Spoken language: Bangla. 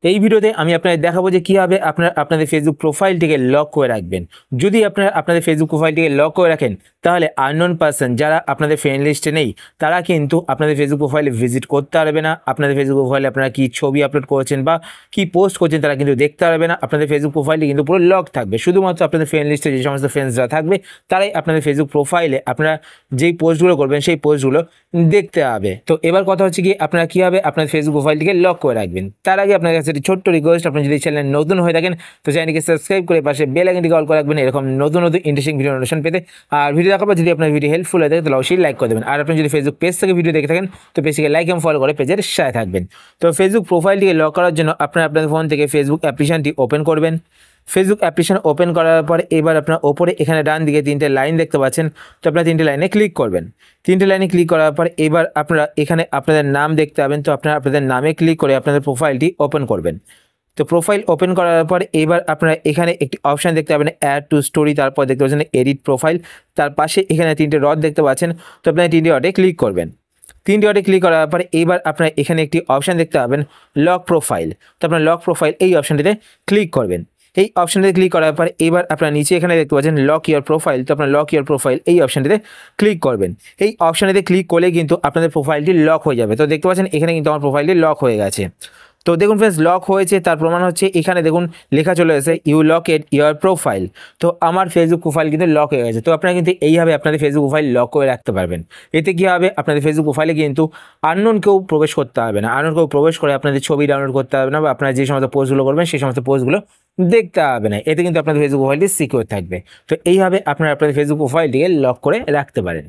এই ভিডিওতে আমি আপনাদের দেখাবো যে কিভাবে আপনারা আপনাদের ফেসবুক প্রোফাইলটিকে লক করে রাখবেন। যদি আপনারা আপনাদের ফেসবুক প্রোফাইলটিকে লক করে রাখেন তাহলে আননোন পারসন যারা আপনাদের ফ্রেন্ড লিস্টে নেই তারা কিন্তু আপনাদের ফেসবুক প্রোফাইলে ভিজিট করতে পারবে না। আপনাদের ফেসবুক প্রোফাইলে আপনারা কি ছবি আপলোড করেছেন বা কি পোস্ট করছেন তারা কিন্তু দেখতে পারবে না। আপনাদের ফেসবুক প্রোফাইলটি কিন্তু পুরো লক থাকবে। শুধুমাত্র আপনাদের ফ্রেন্ড লিস্টে যে সমস্ত ফ্রেন্ডসরা থাকবে তারাই আপনাদের ফেসবুক প্রোফাইলে আপনারা যেই পোস্টগুলো করবেন সেই পোস্টগুলো দেখতে হবে। তো এবার কথা হচ্ছে কি আপনারা কীভাবে আপনার ফেসবুক প্রোফাইলটিকে লক করে রাখবেন। তার আগে আপনার কাছে একটি ছোট্ট রিকোয়েস্ট, আপনি যদি চ্যানেল নতুন হয়ে থাকেন তো চ্যানেলকে সাবস্ক্রাইব করে পাশে বেল আইকনটিকে অল করে রাখবেন এরকম নতুন নতুন ইন্টারেস্টিং ভিডিও নোটিফিকেশন পেতে। আর ভিডিও দেখার পর যদি আপনার ভিডিও হেল্পফুল হয়ে থাকে তাহলে অবশ্যই লাইক করে দেবেন। আর আপনি যদি ফেসবুক পেজ থেকে ভিডিও দেখে থাকেন তো পেজটিকে লাইক এবং ফলো করে পেজের সাথে থাকবেন। তো ফেসবুক প্রোফাইলটিকে লক করার জন্য আপনারা আপনাদের ফোন থেকে ফেসবুক অ্যাপ্লিকেশনটি ওপেন করবেন। ফেসবুক অ্যাপ্লিকেশন ওপেন করার পর এবার আপনার ওপরে এখানে ডান দিকে তিনটে লাইন দেখতে পাচ্ছেন, তো আপনারা তিনটে লাইনে ক্লিক করবেন। তিনটে লাইনে ক্লিক করার পর এবার আপনারা এখানে আপনাদের নাম দেখতে পাবেন, তো আপনারা আপনাদের নামে ক্লিক করে আপনাদের প্রোফাইলটি ওপেন করবেন। তো প্রোফাইল ওপেন করার পর এবার আপনারা এখানে একটি অপশান দেখতে পাবেন অ্যাড টু স্টোরি, তারপর দেখতে পাচ্ছেন এডিট প্রোফাইল, তার পাশে এখানে তিনটে ডট দেখতে পাচ্ছেন, তো আপনারা তিনটে ডটে ক্লিক করবেন। তিনটে ডটে ক্লিক করার পরে এবার আপনারা এখানে একটি অপশান দেখতে পাবেন লক প্রোফাইল, তো আপনার লক প্রোফাইল এই অপশানটিতে ক্লিক করবেন। এই অপশানটিতে ক্লিক করার পর এবার আপনারা নিচে এখানে দেখতে পাচ্ছেন লক ইওর প্রোফাইল, তো আপনার লক ইওর প্রোফাইল এই অপশানটিতে ক্লিক করবেন। এই অপশানটিতে ক্লিক করলে কিন্তু আপনাদের প্রোফাইলটি লক হয়ে যাবে। তো দেখতে পাচ্ছেন এখানে কিন্তু আমার প্রোফাইলটি লক হয়ে গেছে। তো দেখুন ফ্রেন্ডস, লক হয়েছে তার প্রমাণ হচ্ছে এখানে দেখুন লেখা চলে এসেছে ইউ লকেড ইওর প্রোফাইল। তো আমার ফেসবুক প্রোফাইল কিন্তু লক হয়ে গেছে। তো আপনারা কিন্তু এইভাবে আপনাদের ফেসবুক প্রোফাইল লক করে রাখতে পারবেন। এতে কী হবে, আপনাদের ফেসবুক প্রোফাইলে কিন্তু আননোন কেউ প্রবেশ করতে হবে না। আননোন কেউ প্রবেশ করে আপনাদের ছবি ডাউনলোড করতে হবে না বা আপনারা যে সমস্ত পোস্টগুলো করবেন সেই সমস্ত পোস্টগুলো দেখতে হবে না। এতে কিন্তু আপনাদের ফেসবুক প্রোফাইলটি সিকিউর থাকবে। তো এইভাবে আপনারা আপনাদের ফেসবুক প্রোফাইলটিকে লক করে রাখতে পারেন।